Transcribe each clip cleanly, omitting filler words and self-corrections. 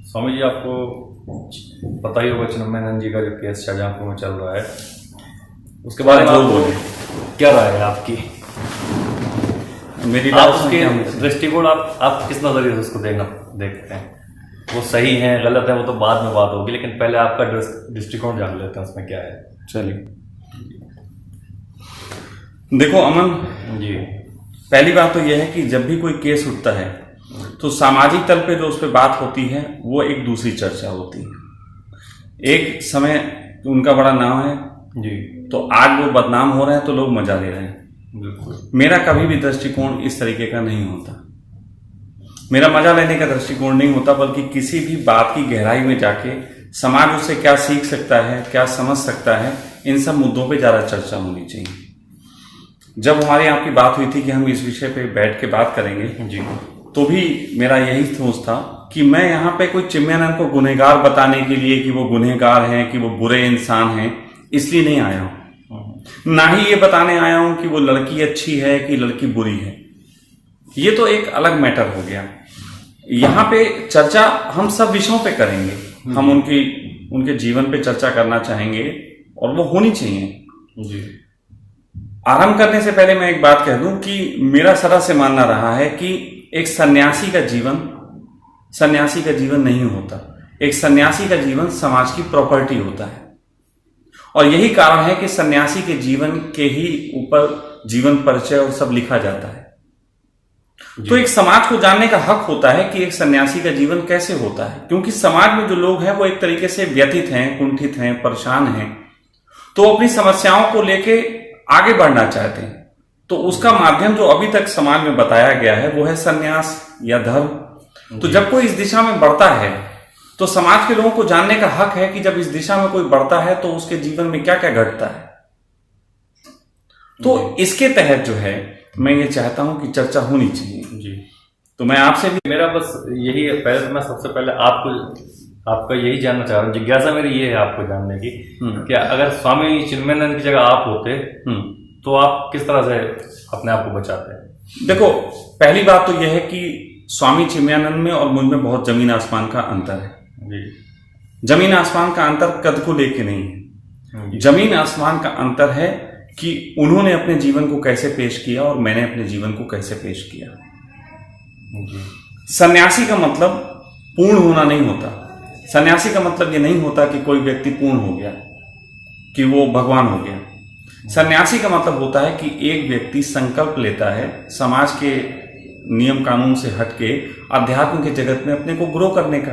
स्वामी जी, आपको पता ही होगा चिन्मयानंद जी का जो केस शाहजहांपुर में चल रहा है, उसके बारे में आपको क्या राय है आपकी? मेरी आप उसके दृष्टिकोण आप किस नजरिए से उसको देखते हैं? वो सही है गलत है वो तो बाद में बात होगी, लेकिन पहले आपका दृष्टिकोण जान लेते हैं उसमें क्या है। चलिए, देखो अमन जी, पहली बात तो यह है कि जब भी कोई केस उठता है तो सामाजिक तल पे जो उस पर बात होती है वो एक दूसरी चर्चा होती है। एक समय उनका बड़ा नाम है जी, तो आज वो बदनाम हो रहे हैं तो लोग मजा ले रहे हैं। बिल्कुल। मेरा कभी भी दृष्टिकोण इस तरीके का नहीं होता। मेरा मजा लेने का दृष्टिकोण नहीं होता, बल्कि किसी भी बात की गहराई में जाके समाज उससे क्या सीख सकता है, क्या समझ सकता है, इन सब मुद्दों पे ज्यादा चर्चा होनी चाहिए। जब हमारे यहाँ की बात हुई थी कि हम इस विषय पे बैठ के बात करेंगे जी, तो भी मेरा यही सोच था कि मैं यहाँ पे कोई चिन्मयानंद को गुनहगार बताने के लिए कि वो गुनहगार हैं, कि वो बुरे इंसान हैं, इसलिए नहीं आया हूं। ना ही ये बताने आया हूं कि वो लड़की अच्छी है कि लड़की बुरी है। ये तो एक अलग मैटर हो गया। यहाँ पे चर्चा हम सब विषयों पे करेंगे। हम उनके जीवन पे चर्चा करना चाहेंगे और वो होनी चाहिए। जी। आरंभ करने से पहले मैं एक बात कह दूं कि मेरा सदा से मानना रहा है कि एक सन्यासी का जीवन नहीं होता। एक सन्यासी का जीवन समाज की प्रॉपर्टी होता है, और यही कारण है कि सन्यासी के जीवन के ही ऊपर जीवन परिचय और सब लिखा जाता है। तो एक समाज को जानने का हक होता है कि एक सन्यासी का जीवन कैसे होता है, क्योंकि समाज में जो लोग हैं वो एक तरीके से व्यथित हैं, कुंठित हैं, परेशान हैं, तो अपनी समस्याओं को लेके आगे बढ़ना चाहते हैं। तो उसका माध्यम जो अभी तक समाज में बताया गया है वो है सन्यास या धर्म। तो जब कोई इस दिशा में बढ़ता है तो समाज के लोगों को जानने का हक है कि जब इस दिशा में कोई बढ़ता है तो उसके जीवन में क्या क्या घटता है। तो इसके तहत जो है मैं ये चाहता हूं कि चर्चा होनी चाहिए। जी, तो मैं आपसे भी, मेरा बस यही है, पहले तो मैं सबसे पहले आपका यही जानना चाह रहा हूँ, जिज्ञासा मेरी ये है आपको जानने की कि अगर स्वामी चिन्मयानंद की जगह आप होते तो आप किस तरह से अपने आप को बचाते हैं? देखो पहली बात तो यह है कि स्वामी चिन्मयानंद में और मुझ में बहुत जमीन आसमान का अंतर है। जी, जमीन आसमान का अंतर कद को लेके नहीं है। जमीन आसमान का अंतर है कि उन्होंने अपने जीवन को कैसे पेश किया और मैंने अपने जीवन को कैसे पेश किया। सन्यासी का मतलब पूर्ण होना नहीं होता। सन्यासी का मतलब ये नहीं होता कि कोई व्यक्ति पूर्ण हो गया, कि वो भगवान हो गया। सन्यासी का मतलब होता है कि एक व्यक्ति संकल्प लेता है समाज के नियम कानून से हटके अध्यात्म के जगत में अपने को ग्रो करने का।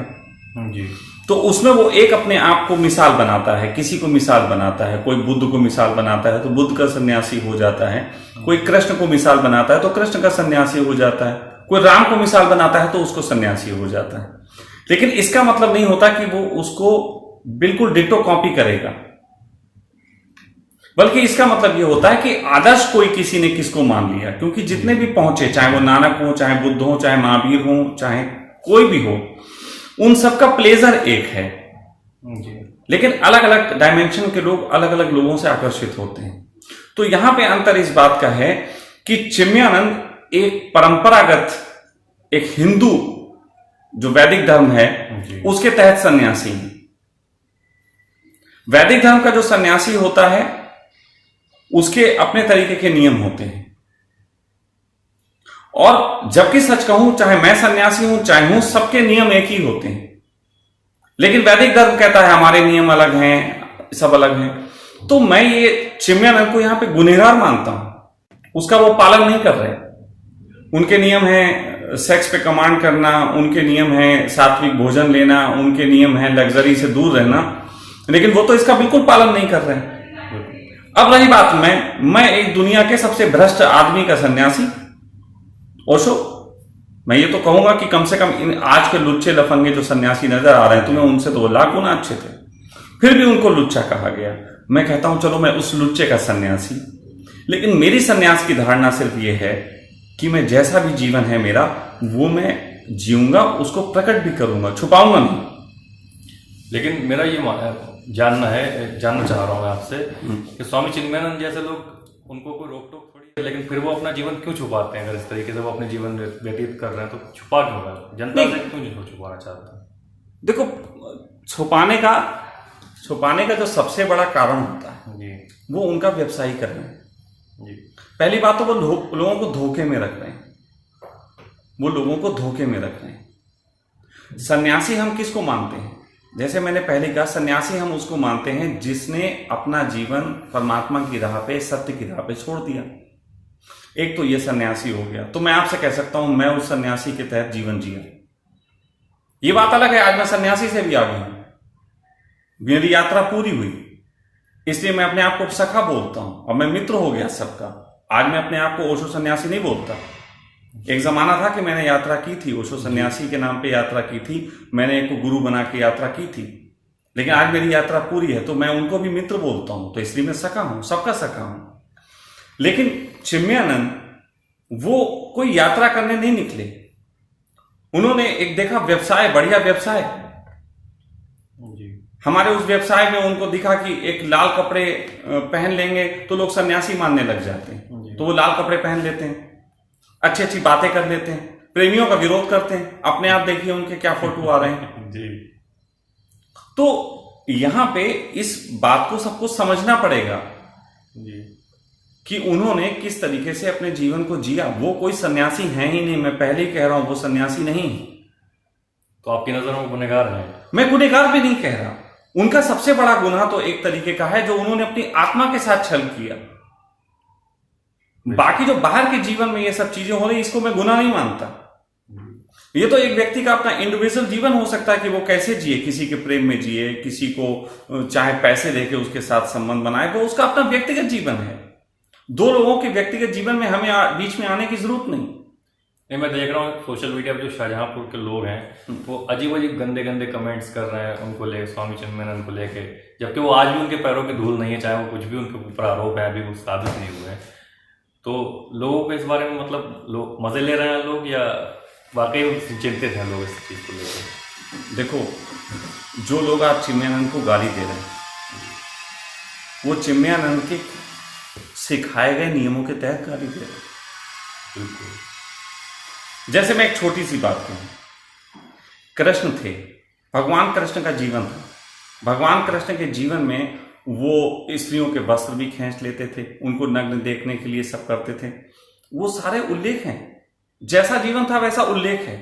जी, तो उसमें वो एक अपने आप को मिसाल बनाता है, किसी को मिसाल बनाता है। कोई बुद्ध को मिसाल बनाता है तो बुद्ध का सन्यासी हो जाता है। कोई कृष्ण को मिसाल बनाता है तो कृष्ण का सन्यासी हो जाता है। कोई राम को मिसाल बनाता है तो उसको सन्यासी हो जाता है। लेकिन इसका मतलब नहीं होता कि वो उसको बिल्कुल डिटो कॉपी करेगा, बल्कि इसका मतलब ये होता है कि आदर्श कोई किसी ने किसको मान लिया। क्योंकि जितने भी पहुंचे, चाहे वो नानक हो, चाहे बुद्ध हो, चाहे महावीर हो, चाहे कोई भी हो, उन सबका प्लेजर एक है। लेकिन अलग अलग डायमेंशन के लोग अलग अलग लोगों से आकर्षित होते हैं। तो यहां पे अंतर इस बात का है कि चिन्मयानंद एक परंपरागत, एक हिंदू जो वैदिक धर्म है उसके तहत सन्यासी है। वैदिक धर्म का जो सन्यासी होता है उसके अपने तरीके के नियम होते हैं। और जबकि सच कहूं, चाहे मैं सन्यासी हूं चाहे हूं, सबके नियम एक ही होते हैं। लेकिन वैदिक धर्म कहता है हमारे नियम अलग हैं, सब अलग हैं। तो मैं ये चिन्मयानंद को यहां पे गुनहगार मानता हूं। उसका वो पालन नहीं कर रहे। उनके नियम है सेक्स पे कमांड करना, उनके नियम है सात्विक भोजन लेना, उनके नियम है लग्जरी से दूर रहना, लेकिन वो तो इसका बिल्कुल पालन नहीं कर रहे हैं। अब रही बात मैं एक दुनिया के सबसे भ्रष्ट आदमी का सन्यासी ओशो, मैं ये तो कहूंगा कि कम से कम इन आज के लुच्चे लफंगे जो सन्यासी नजर आ रहे हैं तुम्हें, उनसे तो वो लाख गुना अच्छे थे, फिर भी उनको लुच्चा कहा गया। मैं कहता हूं चलो मैं उस लुच्चे का सन्यासी। लेकिन मेरी सन्यास की धारणा सिर्फ ये है कि मैं जैसा भी जीवन है मेरा वो मैं जीऊंगा, उसको प्रकट भी करूंगा, छुपाऊंगा नहीं। लेकिन मेरा ये जानना चाह रहा हूँ मैं आपसे कि स्वामी चिन्मयानंद जैसे लोग, उनको कोई रोक टोक थोड़ी है, लेकिन फिर वो अपना जीवन क्यों छुपाते हैं? अगर इस तरीके से वो अपने जीवन व्यतीत कर रहे हैं तो छुपा क्यों रहे हैं? जनता से क्यों नहीं छुपाना चाहते हैं? देखो, छुपाने का जो सबसे बड़ा कारण होता है जी वो उनका व्यवसायीकरण है। जी पहली बात तो वो लोगों को धोखे में रख रहे हैं, वो लोगों को धोखे में रख रहे हैं। सन्यासी हम किसको मानते हैं? जैसे मैंने पहले कहा, सन्यासी हम उसको मानते हैं जिसने अपना जीवन परमात्मा की राह पे, सत्य की राह पे छोड़ दिया। एक तो ये सन्यासी हो गया। तो मैं आपसे कह सकता हूं मैं उस सन्यासी के तहत जीवन जिया। ये बात अलग है, आज मैं सन्यासी से भी आगे हूं, मेरी यात्रा पूरी हुई, इसलिए मैं अपने आप को सखा बोलता हूं और मैं मित्र हो गया सबका। आज मैं अपने आप को ओशो सन्यासी नहीं बोलता। एक जमाना था कि मैंने यात्रा की थी, ओशो सन्यासी के नाम पे यात्रा की थी, मैंने एक गुरु बना के यात्रा की थी, लेकिन आज मेरी यात्रा पूरी है तो मैं उनको भी मित्र बोलता हूं, तो इसलिए मैं सखा हूं, सबका सखा हूं। लेकिन चिन्मयानंद वो कोई यात्रा करने नहीं निकले। उन्होंने एक देखा व्यवसाय, बढ़िया व्यवसाय, जी हमारे उस व्यवसाय में उनको दिखा कि एक लाल कपड़े पहन लेंगे तो लोग सन्यासी मानने लग जाते हैं, तो वो लाल कपड़े पहन लेते हैं, अच्छी अच्छी बातें कर लेते हैं, प्रेमियों का विरोध करते हैं। अपने आप देखिए उनके क्या फोटो आ रहे हैं। जी तो यहां पे इस बात को सबको समझना पड़ेगा जी कि उन्होंने किस तरीके से अपने जीवन को जिया। वो कोई सन्यासी है ही नहीं, मैं पहले ही कह रहा हूं, वो सन्यासी नहीं। तो आपकी नजर में गुनहगार हैं? मैं गुनहगार भी नहीं कह रहा। उनका सबसे बड़ा गुनाह तो एक तरीके का है जो उन्होंने अपनी आत्मा के साथ छल किया। बाकी जो बाहर के जीवन में ये सब चीजें हो रही, इसको मैं गुनाह नहीं मानता। ये तो एक व्यक्ति का अपना इंडिविजुअल जीवन हो सकता है कि वो कैसे जिए, किसी के प्रेम में जिए, किसी को चाहे पैसे देके उसके साथ संबंध बनाए, वो उसका अपना व्यक्तिगत जीवन है। दो लोगों के व्यक्तिगत जीवन में हमें बीच में आने की जरूरत नहीं। नहीं, मैं देख रहा हूँ सोशल मीडिया पे जो शाहजहांपुर के लोग हैं वो अजीब अजीब गंदे गंदे कमेंट्स कर रहे हैं उनको ले, स्वामी चिन्मयानंद को लेके, जबकि वो आज भी उनके पैरों की धूल नहीं है, चाहे वो कुछ भी उनके ऊपर आरोप है, अभी वो साबित नहीं हुए हैं। तो लोगों को इस बारे में मतलब लोग मजे ले रहे हैं लोग, या वाकई चिंतित हैं लोग इस चीज़ को लेकर? देखो, जो लोग आज चिन्मयानंद को गाली दे रहे हैं वो चिन्मयानंद के सिखाए गए नियमों के तहत गाली दे रहे हैं। बिल्कुल। जैसे मैं एक छोटी सी बात कहूं, कृष्ण थे, भगवान कृष्ण का जीवन था। भगवान कृष्ण के जीवन में वो स्त्रियों के वस्त्र भी खींच लेते थे, उनको नग्न देखने के लिए सब करते थे। वो सारे उल्लेख हैं, जैसा जीवन था वैसा उल्लेख है।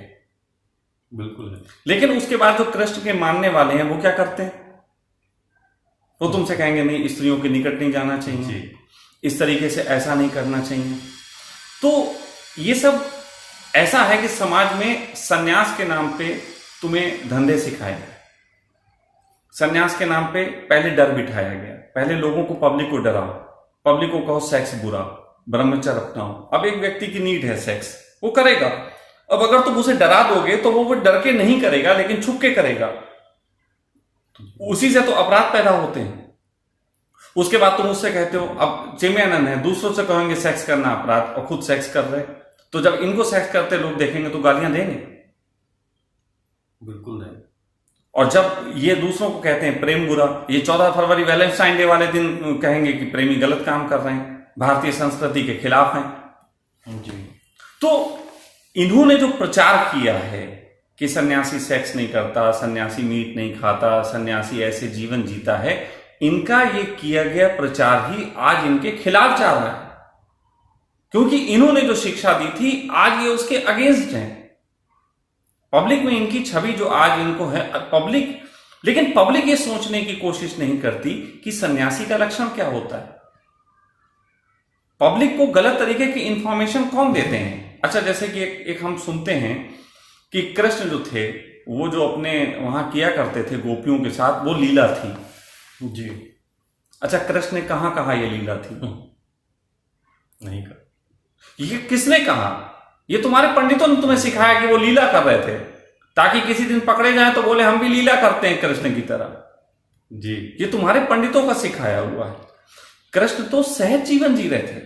बिल्कुल है। लेकिन उसके बाद जो कृष्ण के मानने वाले हैं वो क्या करते हैं? वो तुमसे कहेंगे नहीं, स्त्रियों के निकट नहीं जाना चाहिए, इस तरीके से ऐसा नहीं करना चाहिए। तो ये सब ऐसा है कि समाज में सन्यास के नाम पे तुम्हें धंधे सिखाए गए। सन्यास के नाम पे पहले डर बिठाया गया, पहले लोगों को, पब्लिक को डराओ, पब्लिक को कहो सेक्स बुरा, ब्रह्मचर्य अपनाओ। अब एक व्यक्ति की नीड है सेक्स, वो करेगा। अब अगर तुम उसे डरा दोगे तो वो डर के नहीं करेगा, लेकिन छुप के करेगा। उसी से तो अपराध पैदा होते हैं। उसके बाद तुम उससे कहते हो, अब चिन्मयानंद है, दूसरों से कहेंगे सेक्स करना अपराध और खुद सेक्स कर रहे, तो जब इनको सेक्स करते लोग देखेंगे तो गालियां देंगे। बिल्कुल है। और जब ये दूसरों को कहते हैं प्रेम बुरा, ये 14 फरवरी वैलेंटाइन डे वाले दिन कहेंगे कि प्रेमी गलत काम कर रहे हैं, भारतीय संस्कृति के खिलाफ हैं। जी। तो इन्होंने जो प्रचार किया है कि सन्यासी सेक्स नहीं करता, सन्यासी मीट नहीं खाता, सन्यासी ऐसे जीवन जीता है, इनका ये किया गया प्रचार ही आज इनके खिलाफ जा रहा है, क्योंकि इन्होंने जो शिक्षा दी थी आज ये उसके अगेंस्ट हैं। पब्लिक में इनकी छवि जो आज इनको है, पब्लिक, लेकिन पब्लिक ये सोचने की कोशिश नहीं करती कि सन्यासी का लक्षण क्या होता है। पब्लिक को गलत तरीके की इंफॉर्मेशन कौन देते हैं? अच्छा, जैसे कि एक हम सुनते हैं कि कृष्ण जो थे वो जो अपने वहां किया करते थे गोपियों के साथ, वो लीला थी। जी। अच्छा, कृष्ण ने कहां कहा ये लीला थी? नहीं कर। ये किसने कहा? ये तुम्हारे पंडितों ने तुम्हें सिखाया कि वो लीला कर रहे थे, ताकि किसी दिन पकड़े जाएं तो बोले हम भी लीला करते हैं कृष्ण की तरह। जी। ये तुम्हारे पंडितों का सिखाया हुआ है। कृष्ण तो सहज जीवन जी रहे थे।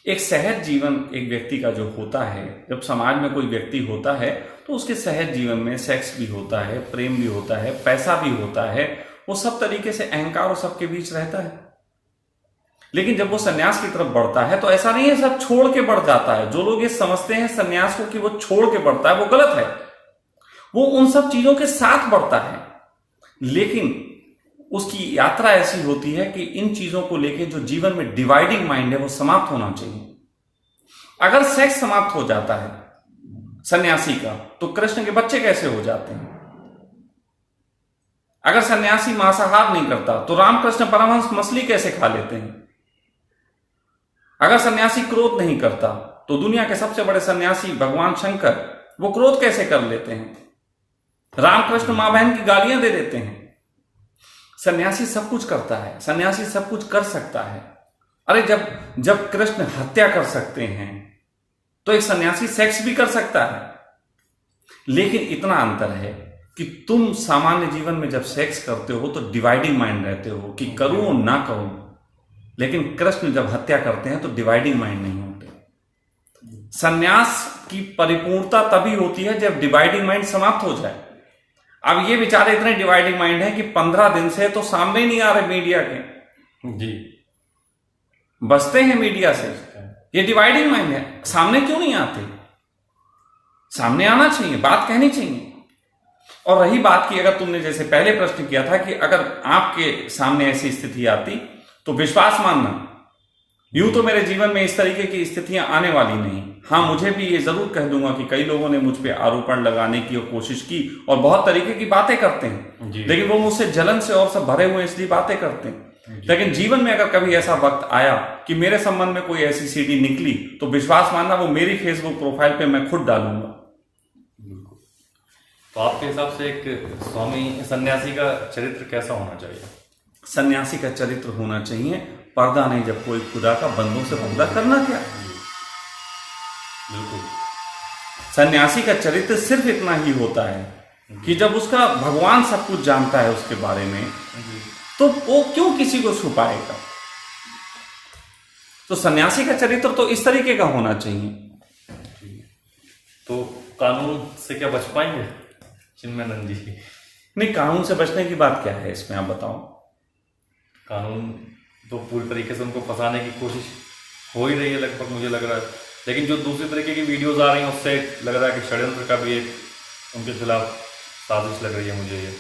एक सहज जीवन एक व्यक्ति का जो होता है, जब समाज में कोई व्यक्ति होता है तो उसके सहज जीवन में सेक्स भी होता है, प्रेम भी होता है, पैसा भी होता है, वो सब तरीके से अहंकार और सबके बीच रहता है। लेकिन जब वो सन्यास की तरफ बढ़ता है तो ऐसा नहीं है सब छोड़ के बढ़ जाता है। जो लोग ये समझते हैं सन्यास को कि वो छोड़ के बढ़ता है, वो गलत है। वो उन सब चीजों के साथ बढ़ता है, लेकिन उसकी यात्रा ऐसी होती है कि इन चीजों को लेके जो जीवन में डिवाइडिंग माइंड है वो समाप्त होना चाहिए। अगर सेक्स समाप्त हो जाता है सन्यासी का, तो कृष्ण के बच्चे कैसे हो जाते हैं? अगर सन्यासी मांसाहार नहीं करता तो रामकृष्ण परमहंस मछली कैसे खा लेते हैं? अगर सन्यासी क्रोध नहीं करता तो दुनिया के सबसे बड़े सन्यासी भगवान शंकर वो क्रोध कैसे कर लेते हैं? रामकृष्ण मां बहन की गालियां दे देते हैं। सन्यासी सब कुछ करता है, सन्यासी सब कुछ कर सकता है। अरे जब कृष्ण हत्या कर सकते हैं तो एक सन्यासी सेक्स भी कर सकता है। लेकिन इतना अंतर है कि तुम सामान्य जीवन में जब सेक्स करते हो तो डिवाइडिंग माइंड रहते हो कि करूं और ना करूं, लेकिन कृष्ण जब हत्या करते हैं तो डिवाइडिंग माइंड नहीं होते। सन्यास की परिपूर्णता तभी होती है जब डिवाइडिंग माइंड समाप्त हो जाए। अब ये बेचारे इतने डिवाइडिंग माइंड है कि 15 दिन से तो सामने नहीं आ रहे मीडिया के जी, बचते हैं मीडिया से। ये डिवाइडिंग माइंड है, सामने क्यों नहीं आते? सामने आना चाहिए, बात कहनी चाहिए। और रही बात की, अगर तुमने जैसे पहले प्रश्न किया था कि अगर आपके सामने ऐसी स्थिति आती तो विश्वास मानना, यूं तो मेरे जीवन में इस तरीके की स्थितियां आने वाली नहीं। हाँ, मुझे भी ये जरूर कह दूंगा कि कई लोगों ने मुझ पे आरोपण लगाने की कोशिश की और बहुत तरीके की बातें करते हैं, लेकिन वो मुझसे जलन से और सब भरे हुए इसलिए बातें करते हैं। लेकिन जीवन में अगर कभी ऐसा वक्त आया कि मेरे संबंध में कोई ऐसी सीडी निकली तो विश्वास मानना वो मेरी फेसबुक प्रोफाइल पे मैं खुद डालूंगा। तो आपके हिसाब से एक स्वामी सन्यासी का चरित्र कैसा होना चाहिए? सन्यासी का चरित्र होना चाहिए पर्दा नहीं, जब कोई खुदा का बंदों से पर्दा करना क्या। बिल्कुल। सन्यासी का चरित्र सिर्फ इतना ही होता है कि जब उसका भगवान सब कुछ जानता है उसके बारे में, तो वो क्यों किसी को छुपाएगा। तो सन्यासी का चरित्र तो इस तरीके का होना चाहिए। तो कानून से क्या बच पाएंगे चिन्मयानंद जी? नहीं, कानून से बचने की बात क्या है इसमें, आप बताओ। कानून तो पूरी तरीके से उनको फंसाने की कोशिश हो ही रही है लगभग, मुझे लग रहा है। लेकिन जो दूसरी तरीके की वीडियोस आ रही हैं उससे लग रहा है कि षड्यंत्र का भी एक उनके खिलाफ साजिश लग रही है मुझे ये।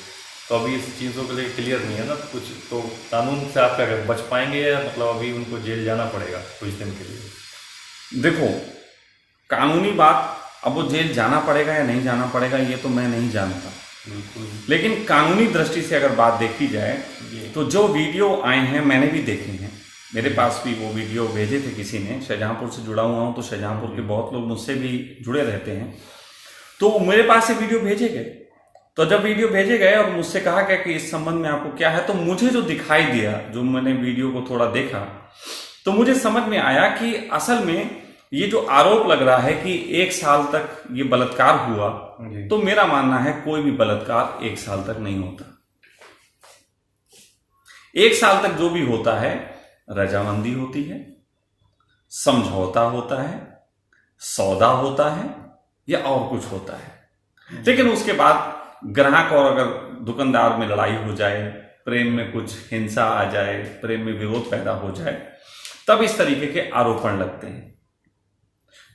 तो अभी इस चीज़ों के लिए क्लियर नहीं है ना कुछ। तो कानून से आप क्या बच पाएंगे या मतलब अभी उनको जेल जाना पड़ेगा कुछ दिन के लिए? देखो, कानूनी बात, अब वो जेल जाना पड़ेगा या नहीं जाना पड़ेगा ये तो मैं नहीं जानता। लेकिन कानूनी दृष्टि से अगर बात देखी जाए तो जो वीडियो आए हैं मैंने भी देखे हैं। मेरे पास भी वो वीडियो भेजे थे किसी ने। शाहजहांपुर से जुड़ा हुआ हूँ तो शाहजहांपुर के बहुत लोग मुझसे भी जुड़े रहते हैं, तो मेरे पास से वीडियो भेजे गए। तो जब वीडियो भेजे गए और मुझसे कहा गया कि इस संबंध में आपको क्या है, तो मुझे जो दिखाई दिया, जो मैंने वीडियो को थोड़ा देखा, तो मुझे समझ में आया कि असल में ये जो आरोप लग रहा है कि 1 साल तक ये बलात्कार हुआ, तो मेरा मानना है कोई भी बलात्कार 1 साल तक नहीं होता। 1 साल तक जो भी होता है रजामंदी होती है, समझौता होता है, सौदा होता है या और कुछ होता है। लेकिन उसके बाद ग्राहक और अगर दुकानदार में लड़ाई हो जाए, प्रेम में कुछ हिंसा आ जाए, प्रेम में विरोध पैदा हो जाए, तब इस तरीके के आरोपण लगते हैं।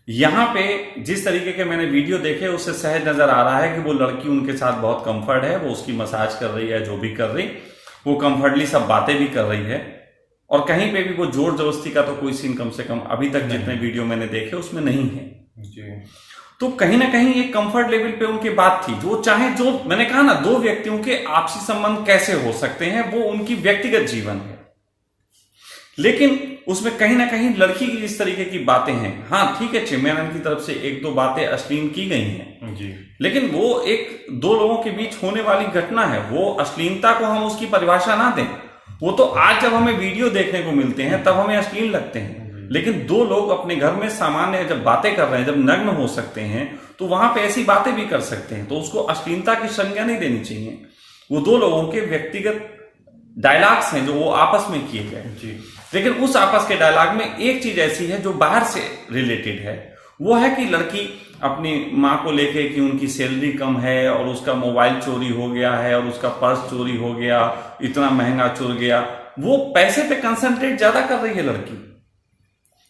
यहां पे जिस तरीके के मैंने वीडियो देखे उससे सहज नजर आ रहा है कि वो लड़की उनके साथ बहुत कंफर्ट है, वो उसकी मसाज कर रही है, जो भी कर रही, वो कंफर्टली सब बातें भी कर रही है, और कहीं पे भी वो जोर जबरदस्ती का तो कोई सीन कम से कम अभी तक जितने वीडियो मैंने देखे उसमें नहीं है जी। तो कहीं ना कहीं एक कंफर्ट लेवल पे उनकी बात थी। जो चाहे, जो मैंने कहा ना, 2 व्यक्तियों के आपसी संबंध कैसे हो सकते हैं वो उनकी व्यक्तिगत जीवन है, लेकिन उसमें कहीं ना कहीं लड़की की जिस तरीके की बातें हैं, हाँ ठीक है, चिन्मयानंद की तरफ से 1-2 बातें अश्लील की गई हैं जी, लेकिन वो 1-2 लोगों के बीच होने वाली घटना है। वो अश्लीलता को हम उसकी परिभाषा ना दें। वो तो आज जब हमें वीडियो देखने को मिलते हैं तब हमें अश्लील लगते हैं, लेकिन 2 लोग अपने घर में सामान्य जब बातें कर रहे हैं, जब नग्न हो सकते हैं, तो वहां पे ऐसी बातें भी कर सकते हैं, तो उसको अश्लीलता की संज्ञा नहीं देनी चाहिए। वो 2 लोगों के व्यक्तिगत डायलॉग्स हैं जो वो आपस में किए गए, लेकिन उस आपस के डायलॉग में एक चीज ऐसी है जो बाहर से रिलेटेड है। वो है कि लड़की अपनी माँ को लेके कि उनकी सैलरी कम है और उसका मोबाइल चोरी हो गया है और उसका पर्स चोरी हो गया, इतना महंगा चोर गया। वो पैसे पे कंसंट्रेट ज्यादा कर रही है लड़की।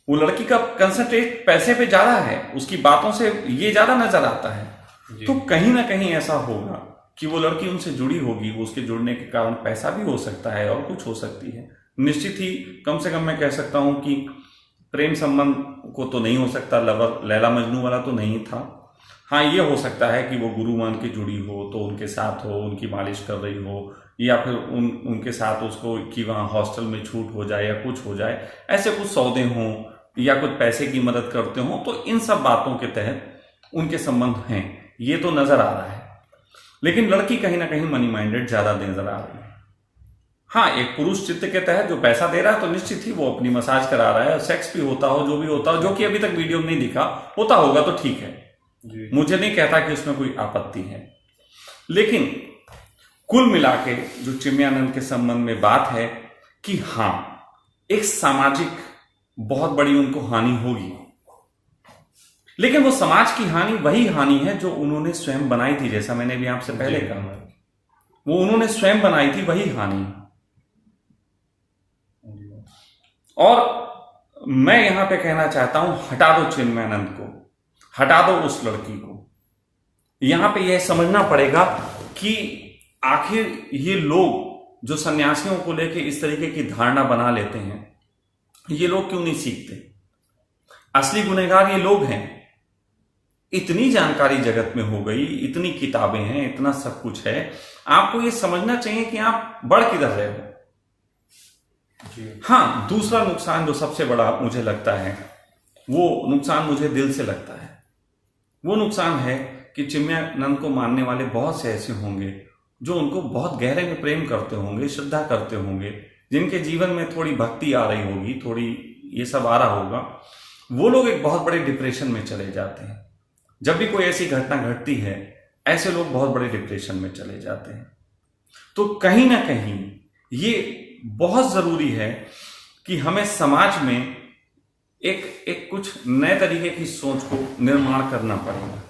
वो लड़की का कंसंट्रेट पैसे पे ज्यादा है, उसकी बातों से ये ज्यादा नजर आता है। तो कहीं ना कहीं ऐसा होगा कि वो लड़की उनसे जुड़ी होगी, वो उसके जुड़ने के कारण पैसा भी हो सकता है और कुछ हो सकती है। निश्चित ही कम से कम मैं कह सकता हूं कि प्रेम संबंध को तो नहीं हो सकता, लवर लैला मजनू वाला तो नहीं था। हाँ, ये हो सकता है कि वो गुरु मान के जुड़ी हो, तो उनके साथ हो, उनकी मालिश कर रही हो, या फिर उनके साथ उसको कि वहाँ हॉस्टल में छूट हो जाए या कुछ हो जाए, ऐसे कुछ सौदे हों या कुछ पैसे की मदद करते हों, तो इन सब बातों के तहत उनके संबंध हैं, ये तो नजर आ रहा है। लेकिन लड़की कहीं ना कहीं मनी माइंडेड ज्यादा नजर आ रही है। हाँ, एक पुरुष चित्त के तहत जो पैसा दे रहा है तो निश्चित ही वो अपनी मसाज करा रहा है, सेक्स भी होता हो, जो भी होता हो, जो कि अभी तक वीडियो में नहीं दिखा, होता होगा तो ठीक है, मुझे नहीं कहता कि उसमें कोई आपत्ति है। लेकिन कुल मिला के जो चिन्मयानंद के संबंध में बात है कि हाँ, एक सामाजिक बहुत बड़ी उनको हानि होगी, लेकिन वो समाज की हानि वही हानि है जो उन्होंने स्वयं बनाई थी। जैसा मैंने भी आपसे पहले कहा, वो उन्होंने स्वयं बनाई थी, वही हानि। और मैं यहां पे कहना चाहता हूं, हटा दो चिन्मयानंद को, हटा दो उस लड़की को। यहां पे यह समझना पड़ेगा कि आखिर ये लोग जो सन्यासियों को लेके इस तरीके की धारणा बना लेते हैं, ये लोग क्यों नहीं सीखते? असली गुनहगार ये लोग हैं। इतनी जानकारी जगत में हो गई, इतनी किताबें हैं, इतना सब कुछ है, आपको ये समझना चाहिए कि आप बढ़ किधर रहे हो। हाँ, दूसरा नुकसान जो सबसे बड़ा मुझे लगता है, वो नुकसान मुझे दिल से लगता है। वो नुकसान है कि चिन्मयानंद को मानने वाले बहुत से ऐसे होंगे जो उनको बहुत गहरे में प्रेम करते होंगे, श्रद्धा करते होंगे, जिनके जीवन में थोड़ी भक्ति आ रही होगी, थोड़ी ये सब आ रहा होगा। वो लोग एक बहुत बड़े डिप्रेशन में चले जाते हैं। जब भी कोई ऐसी घटना घटती है, ऐसे लोग बहुत बड़े डिप्रेशन में चले जाते हैं। तो कहीं ना कहीं ये बहुत जरूरी है कि हमें समाज में एक कुछ नए तरीके की सोच को निर्माण करना पड़ेगा।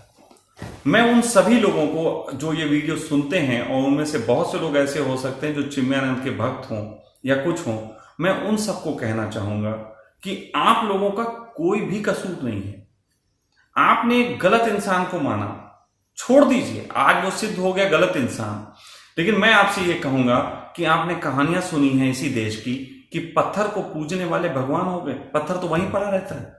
मैं उन सभी लोगों को जो ये वीडियो सुनते हैं, और उनमें से बहुत से लोग ऐसे हो सकते हैं जो चिन्मयानंद के भक्त हों या कुछ हों, मैं उन सबको कहना चाहूंगा कि आप लोगों का कोई भी कसूर नहीं है। आपने एक गलत इंसान को माना, छोड़ दीजिए, आज वो सिद्ध हो गया गलत इंसान। लेकिन मैं आपसे ये कहूंगा कि आपने कहानियां सुनी हैं इसी देश की कि पत्थर को पूजने वाले भगवान हो गए, पत्थर तो वहीं पड़ा रहता है।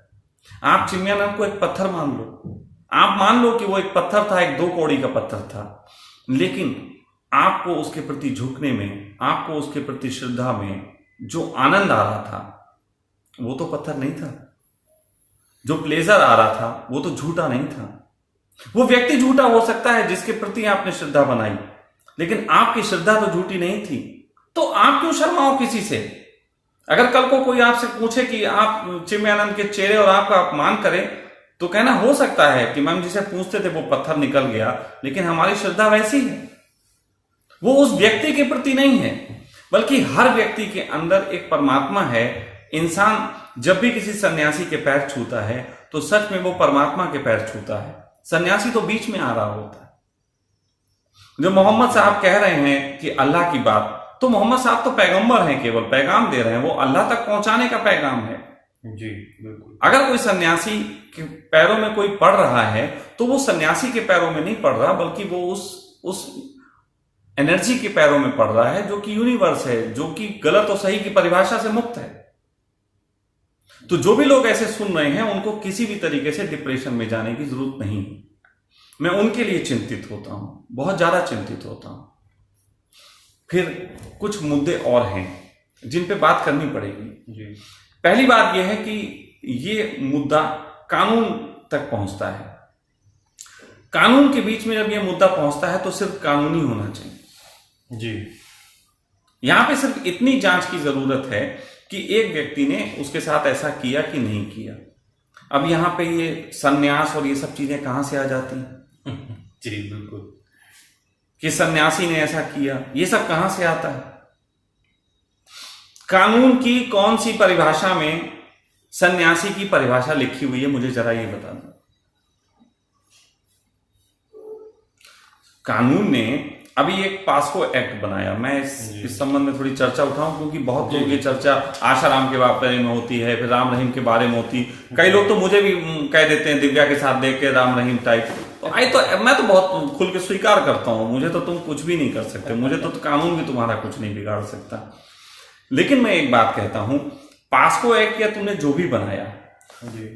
आप चिन्मयानंद को एक पत्थर मान लो, आप मान लो कि वो एक पत्थर था, एक 2 कौड़ी का पत्थर था, लेकिन आपको उसके प्रति झुकने में, आपको उसके प्रति श्रद्धा में जो आनंद आ रहा था, वो तो पत्थर नहीं था। जो प्लेजर आ रहा था वो तो झूठा नहीं था। वो व्यक्ति झूठा हो सकता है जिसके प्रति आपने श्रद्धा बनाई, लेकिन आपकी श्रद्धा तो झूठी नहीं थी। तो आप क्यों शर्माओ किसी से? अगर कल को कोई आपसे पूछे कि आप चिन्मयानंद के चेहरे और आपका अपमान करें, तो कहना हो सकता है कि मैम जिसे पूछते थे वो पत्थर निकल गया, लेकिन हमारी श्रद्धा वैसी है। वो उस व्यक्ति के प्रति नहीं है, बल्कि हर व्यक्ति के अंदर एक परमात्मा है। इंसान जब भी किसी सन्यासी के पैर छूता है तो सच में वो परमात्मा के पैर छूता है। सन्यासी तो बीच में आ रहा होता है। जो मोहम्मद साहब कह रहे हैं कि अल्लाह की बात, तो मोहम्मद साहब तो पैगंबर हैं, केवल पैगाम दे रहे हैं, वो अल्लाह तक पहुंचाने का पैगाम है। जी बिल्कुल। अगर कोई सन्यासी के पैरों में कोई पड़ रहा है तो वो सन्यासी के पैरों में नहीं पड़ रहा, बल्कि वो उस एनर्जी के पैरों में पड़ रहा है जो कि यूनिवर्स है, जो कि गलत और सही की परिभाषा से मुक्त है। तो जो भी लोग ऐसे सुन रहे हैं उनको किसी भी तरीके से डिप्रेशन में जाने की जरूरत नहीं। मैं उनके लिए चिंतित होता हूं, बहुत ज्यादा चिंतित होता हूं। फिर कुछ मुद्दे और हैं जिन पे बात करनी पड़ेगी। जी। पहली बात यह है कि ये मुद्दा कानून तक पहुंचता है। कानून के बीच में जब यह मुद्दा पहुंचता है तो सिर्फ कानूनी होना चाहिए। जी। यहां पे सिर्फ इतनी जांच की जरूरत है कि एक व्यक्ति ने उसके साथ ऐसा किया कि नहीं किया। अब यहां पे ये सन्यास और ये सब चीजें कहां से आ जाती हैं? जी बिल्कुल। कि सन्यासी ने ऐसा किया, ये सब कहां से आता है? कानून की कौन सी परिभाषा में सन्यासी की परिभाषा लिखी हुई है, मुझे जरा ये बता दो। कानून ने अभी एक पास्को एक्ट बनाया, मैं इस संबंध में थोड़ी चर्चा उठाऊं क्योंकि बहुत लोग ये चर्चा आशाराम के बारे में होती है, फिर राम रहीम के बारे में होती। कई लोग तो मुझे भी कह देते हैं दिव्या के साथ देख के राम रहीम टाइप, मैं तो बहुत खुल के स्वीकार करता हूं, मुझे तो तुम कुछ भी नहीं कर सकते, मुझे तो कानून भी तुम्हारा कुछ नहीं बिगाड़ सकता। लेकिन मैं एक बात कहता हूं, पास्को एक्ट या तुमने जो भी बनाया,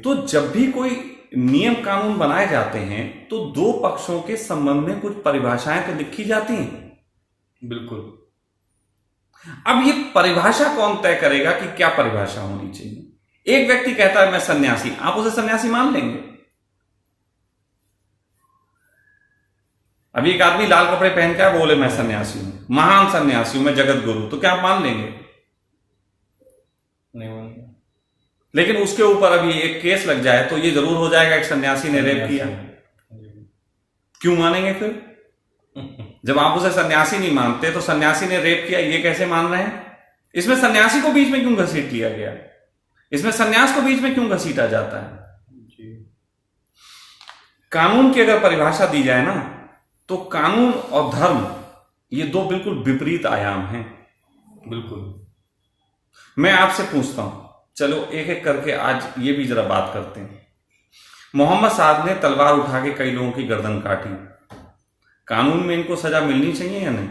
तो जब भी कोई नियम कानून बनाए जाते हैं तो दो पक्षों के संबंध में कुछ परिभाषाएं तो लिखी जाती हैं। बिल्कुल। अब ये परिभाषा कौन तय करेगा कि क्या परिभाषा होनी चाहिए? एक व्यक्ति कहता है मैं सन्यासी, आप उसे सन्यासी मान लेंगे? अभी एक आदमी लाल कपड़े पहन के बोले मैं सन्यासी हूं, महान सन्यासी हूं, मैं जगत गुरु, तो क्या आप मान लेंगे? नहीं मानेंगे। लेकिन उसके ऊपर अभी एक केस लग जाए तो ये जरूर हो जाएगा एक सन्यासी ने रेप किया। क्यों मानेंगे फिर? जब आप उसे सन्यासी नहीं मानते तो सन्यासी ने रेप किया ये कैसे मान रहे हैं? इसमें सन्यासी को बीच में क्यों घसीट लिया गया? इसमें सन्यास को बीच में क्यों घसीटा जाता है? कानून की अगर परिभाषा दी जाए ना, तो कानून और धर्म ये दो बिल्कुल विपरीत आयाम हैं। बिल्कुल। मैं आपसे पूछता हूं, चलो एक एक करके आज ये भी जरा बात करते हैं। मोहम्मद साहब ने तलवार उठा के कई लोगों की गर्दन काटी, कानून में इनको सजा मिलनी चाहिए या नहीं?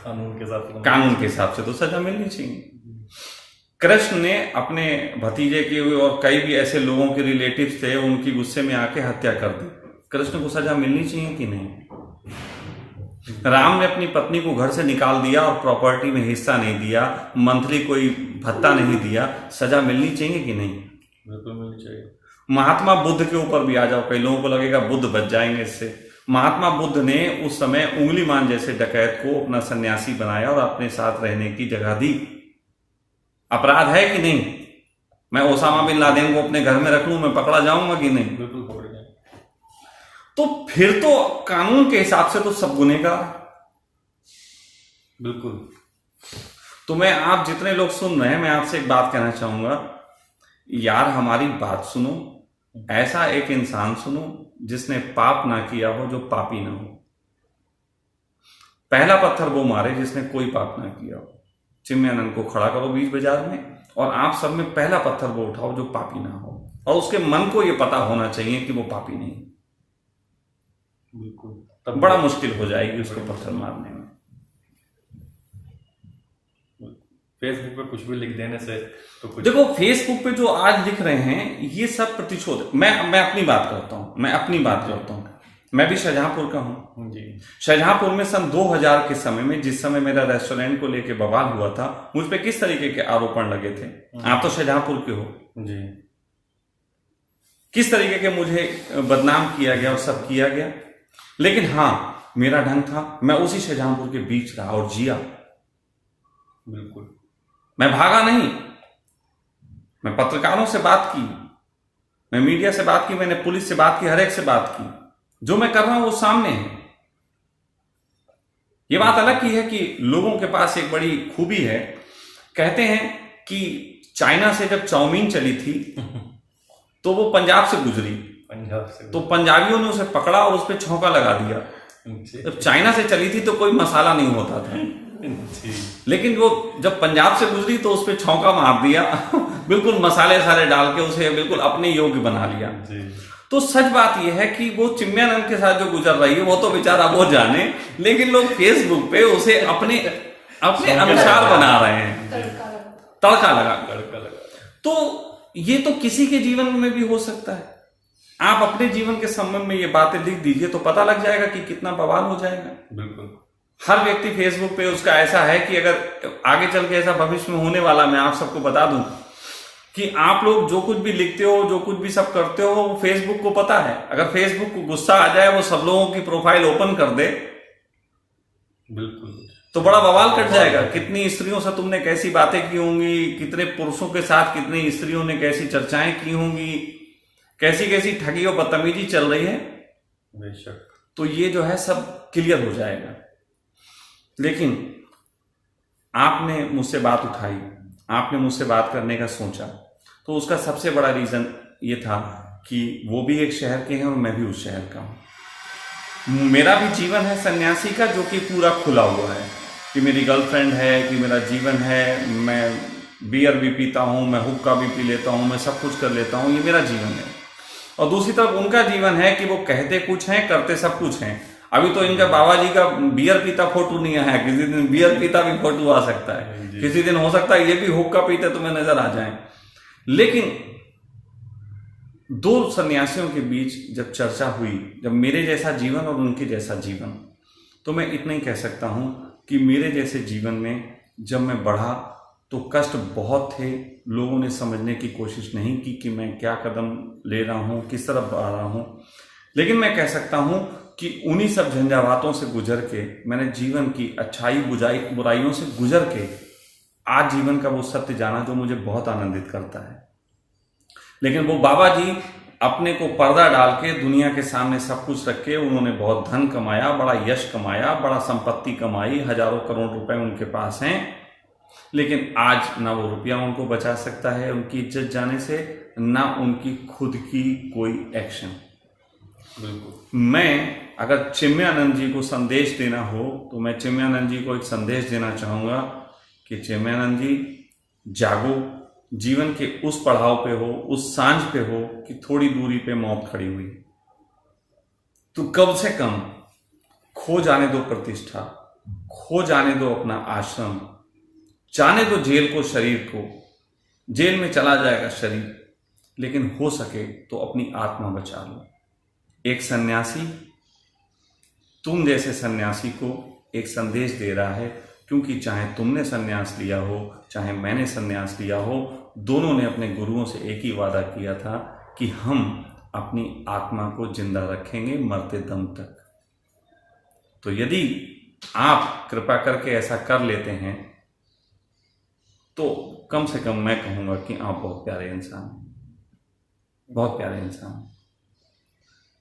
कानून के हिसाब से तो सजा मिलनी चाहिए। कृष्ण ने अपने भतीजे की और कई भी ऐसे लोगों के रिलेटिव्स थे, उनकी गुस्से में आके हत्या कर दी, कृष्ण को सजा मिलनी चाहिए कि नहीं? राम ने अपनी पत्नी को घर से निकाल दिया और प्रॉपर्टी में हिस्सा नहीं दिया, मंथली कोई भत्ता नहीं दिया, सजा मिलनी चाहिए कि नहीं? बिल्कुल मिलनी चाहिए। महात्मा बुद्ध के ऊपर भी आ जाओ, कई लोगों को लगेगा बुद्ध बच जाएंगे इससे। महात्मा बुद्ध ने उस समय उंगलीमान जैसे डकैत को अपना सन्यासी बनाया और अपने साथ रहने की जगह दी। अपराध है कि नहीं? मैं ओसामा बिन लादेन को अपने घर में रख लूं, मैं पकड़ा जाऊंगा कि नहीं? बिल्कुल पकड़ जाए। तो फिर तो कानून के हिसाब से तो सब गुनहगार। बिल्कुल। तो मैं, आप जितने लोग सुन रहे हैं, मैं आपसे एक बात कहना चाहूंगा, यार हमारी बात सुनो, ऐसा एक इंसान सुनो जिसने पाप ना किया हो, जो पापी ना हो। पहला पत्थर वो मारे जिसने कोई पाप ना किया हो। चिन्मयानंद को खड़ा करो बीच बाजार में और आप सब में पहला पत्थर वो उठाओ जो पापी ना हो, और उसके मन को ये पता होना चाहिए कि वो पापी नहीं। बिल्कुल। तब बड़ा मुश्किल हो जाएगी उसको पत्थर मारने में। फेसबुक पे कुछ भी लिख देने से तो कुछ, देखो फेसबुक पे जो आज लिख रहे हैं ये सब प्रतिशोध। मैं अपनी बात करता हूं, मैं भी शाहजहांपुर का हूं जी। शाहजहांपुर में सन 2000 के समय में, जिस समय मेरा रेस्टोरेंट को लेके बवाल हुआ था, मुझ पे किस तरीके के आरोपण लगे थे? आप तो शाहजहांपुर के हो जी। किस तरीके के मुझे बदनाम किया गया और सब किया गया। लेकिन हाँ, मेरा ढंग था, मैं उसी शाहजहांपुर के बीच रहा और जिया। बिल्कुल। मैं भागा नहीं, मैं पत्रकारों से बात की, मैं मीडिया से बात की, मैंने पुलिस से बात की, हर एक से बात की। जो मैं कर रहा हूं वो सामने है। ये बात अलग की है कि लोगों के पास एक बड़ी खूबी है, कहते हैं कि चाइना से जब चाउमीन चली थी तो वो पंजाब से गुजरी, तो पंजाबियों ने उसे पकड़ा और उस पर छौंका लगा दिया। जब चाइना से चली थी तो कोई मसाला नहीं होता था, लेकिन वो जब पंजाब से गुजरी तो उस पर छौंका मार दिया बिल्कुल मसाले सारे डाल के उसे बिल्कुल अपने योग्य बना लिया। तो सच बात यह है कि वो चिन्मयानंद के साथ जो गुजर रही है वो तो बेचारा वो जाने, लेकिन लोग फेसबुक पे उसे अपने अनुसार बना रहे हैं, तड़का लगा। तो ये तो किसी के जीवन में भी हो सकता है। आप अपने जीवन के संबंध में ये बातें लिख दीजिए तो पता लग जाएगा कि कितना बवाल हो जाएगा। बिल्कुल। हर व्यक्ति फेसबुक पे उसका ऐसा है कि अगर आगे चल के ऐसा भविष्य में होने वाला, मैं आप सबको बता दूं कि आप लोग जो कुछ भी लिखते हो, जो कुछ भी सब करते हो, वो फेसबुक को पता है। अगर फेसबुक को गुस्सा आ जाए, वो सब लोगों की प्रोफाइल ओपन कर दे, बिल्कुल, तो बड़ा बवाल कट जाएगा। कितनी स्त्रियों से तुमने कैसी बातें की होंगी, कितने पुरुषों के साथ कितनी स्त्रियों ने कैसी चर्चाएं की होंगी, कैसी कैसी ठगी और बदतमीजी चल रही है, बेशक। तो ये जो है सब क्लियर हो जाएगा। लेकिन आपने मुझसे बात उठाई, आपने मुझसे बात करने का सोचा, तो उसका सबसे बड़ा रीजन ये था कि वो भी एक शहर के हैं और मैं भी उस शहर का हूँ। मेरा भी जीवन है सन्यासी का, जो कि पूरा खुला हुआ है कि मेरी गर्लफ्रेंड है, कि मेरा जीवन है, मैं बियर भी पीता हूँ, मैं हुक्का भी पी लेता हूँ, मैं सब कुछ कर लेता हूँ, ये मेरा जीवन है। और दूसरी तरफ उनका जीवन है कि वो कहते कुछ हैं, करते सब कुछ हैं। अभी तो इनका बाबा जी का बियर पीता फोटो नहीं आया, किसी दिन बियर पीता भी फोटो आ सकता है, किसी दिन हो सकता है ये भी हुक्का पीते तुम्हें नजर आ जाए। लेकिन दो सन्यासियों के बीच जब चर्चा हुई, जब मेरे जैसा जीवन और उनके जैसा जीवन, तो मैं इतना ही कह सकता हूं कि मेरे जैसे जीवन में जब मैं बढ़ा तो कष्ट बहुत थे। लोगों ने समझने की कोशिश नहीं की कि मैं क्या कदम ले रहा हूं, किस तरफ बढ़ रहा हूं। लेकिन मैं कह सकता हूं कि उन्हीं सब झंझावातों से गुजर के मैंने जीवन की अच्छाई बुराइयों से गुजर के आज जीवन का वो सत्य जाना जो मुझे बहुत आनंदित करता है। लेकिन वो बाबा जी अपने को पर्दा डाल के दुनिया के सामने सब कुछ रख के उन्होंने बहुत धन कमाया, बड़ा यश कमाया, बड़ा संपत्ति कमाई, हजारों करोड़ रुपए उनके पास हैं, लेकिन आज ना वो रुपया उनको बचा सकता है उनकी इज्जत जाने से, ना उनकी खुद की कोई एक्शन। बिल्कुल। मैं अगर चिन्मयानंद जी को संदेश देना हो तो मैं चिन्मयानंद जी को एक संदेश देना चाहूँगा कि चिन्मयानंद जी जागो, जीवन के उस पड़ाव पे हो, उस सांझ पे हो कि थोड़ी दूरी पे मौत खड़ी हुई, तो कम से कम खो जाने दो प्रतिष्ठा, खो जाने दो अपना आश्रम, जाने दो जेल को, शरीर को, जेल में चला जाएगा शरीर, लेकिन हो सके तो अपनी आत्मा बचा लो। एक सन्यासी तुम जैसे सन्यासी को एक संदेश दे रहा है, क्योंकि चाहे तुमने सन्यास लिया हो, चाहे मैंने सन्यास लिया हो, दोनों ने अपने गुरुओं से एक ही वादा किया था कि हम अपनी आत्मा को जिंदा रखेंगे मरते दम तक। तो यदि आप कृपा करके ऐसा कर लेते हैं तो कम से कम मैं कहूँगा कि आप बहुत प्यारे इंसान हैं, बहुत प्यारे इंसान हैं।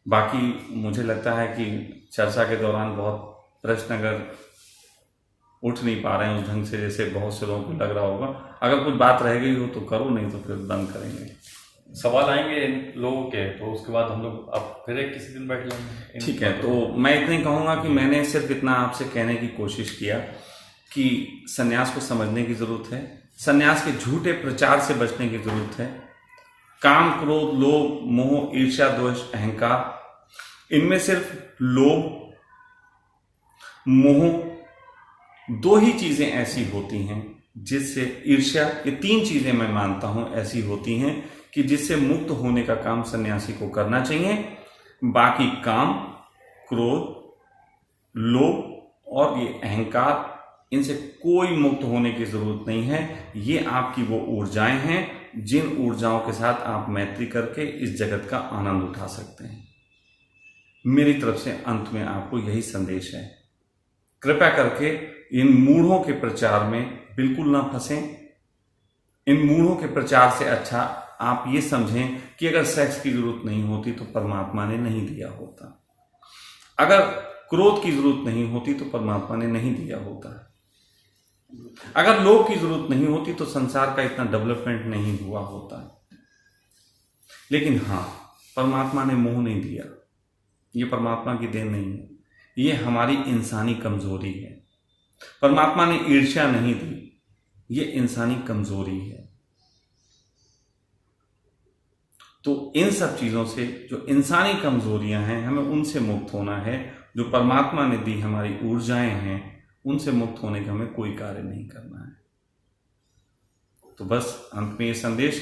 बाकी मुझे लगता है कि चर्चा के दौरान बहुत प्रश्न अगर उठ नहीं पा रहे हैं उस ढंग से जैसे बहुत से लोगों को लग रहा होगा, अगर कुछ बात रह गई हो तो करो, नहीं तो फिर बंद करेंगे। सवाल आएंगे इन लोगों के, तो उसके बाद हम लोग अब फिर एक किसी दिन बैठ लेंगे। ठीक है, तो मैं इतना ही कहूँगा कि मैंने सिर्फ इतना आपसे कहने की कोशिश किया कि सन्यास को समझने की ज़रूरत है, सन्यास के झूठे प्रचार से बचने की ज़रूरत है। काम, क्रोध, लोभ, मोह, ईर्ष्या, द्वेष, अहंकार, इनमें सिर्फ लोभ, मोह, दो ही चीजें ऐसी होती हैं जिससे, ईर्ष्या, ये तीन चीजें मैं मानता हूं ऐसी होती हैं कि जिससे मुक्त होने का काम सन्यासी को करना चाहिए। बाकी काम, क्रोध, लोभ और ये अहंकार, इनसे कोई मुक्त होने की जरूरत नहीं है। ये आपकी वो ऊर्जाएं हैं जिन ऊर्जाओं के साथ आप मैत्री करके इस जगत का आनंद उठा सकते हैं। मेरी तरफ से अंत में आपको यही संदेश है, कृपया करके इन मूढ़ों के प्रचार में बिल्कुल ना फंसें। इन मूढ़ों के प्रचार से अच्छा आप ये समझें कि अगर सेक्स की जरूरत नहीं होती तो परमात्मा ने नहीं दिया होता, अगर क्रोध की जरूरत नहीं होती तो परमात्मा ने नहीं दिया होता, अगर लोभ की जरूरत नहीं होती तो संसार का इतना डेवलपमेंट नहीं हुआ होता। लेकिन हाँ, परमात्मा ने मोह नहीं दिया, ये परमात्मा की देन नहीं है, ये हमारी इंसानी कमजोरी है। परमात्मा ने ईर्ष्या नहीं दी, ये इंसानी कमजोरी है। तो इन सब चीजों से जो इंसानी कमजोरियां हैं, हमें उनसे मुक्त होना है। जो परमात्मा ने दी हमारी ऊर्जाएं हैं, उनसे मुक्त होने का हमें कोई कार्य नहीं करना है। तो बस अंत में ये संदेश,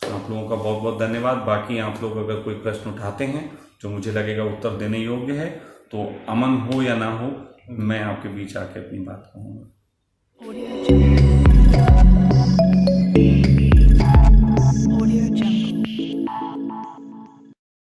आप लोगों का बहुत बहुत धन्यवाद। बाकी आप लोग अगर कोई प्रश्न उठाते हैं जो मुझे लगेगा उत्तर देने योग्य है, तो अमन हो या ना हो, मैं आपके बीच आके अपनी बात कहूँगा।